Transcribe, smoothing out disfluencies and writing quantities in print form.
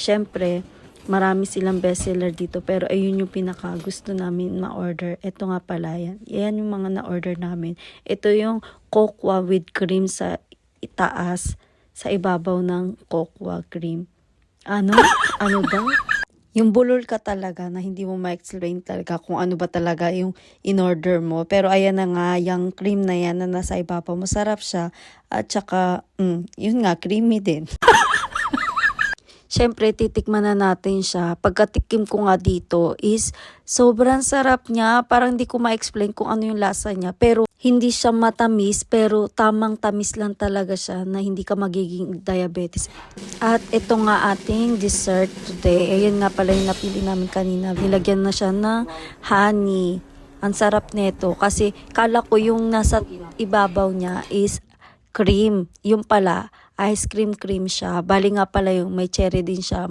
syempre, marami silang bestseller dito pero ayun yung pinaka gusto namin ma-order. Ito nga pala yan. Yan yung mga na-order namin. Ito yung cocoa with cream sa itaas, sa ibabaw ng cocoa cream. Ano? Ano daw? Yung bulol ka talaga na hindi mo ma-explain talaga kung ano ba talaga yung in-order mo. Pero ayan na nga, yung cream na yan na nasa ibabaw, masarap siya. At saka, yun nga, creamy din. Siyempre, titikman na natin siya. Pagkatikim ko nga dito is sobrang sarap niya. Parang hindi ko ma-explain kung ano yung lasa niya. Pero hindi siya matamis, pero tamang tamis lang talaga siya na hindi ka magiging diabetes. At ito nga ating dessert today. Ayan nga pala yung napili namin kanina. Nilagyan na siya ng honey. Ang sarap nito kasi kala ko yung nasa ibabaw niya is cream. Yung pala, ice cream siya. Bali nga pala yung may cherry din siya.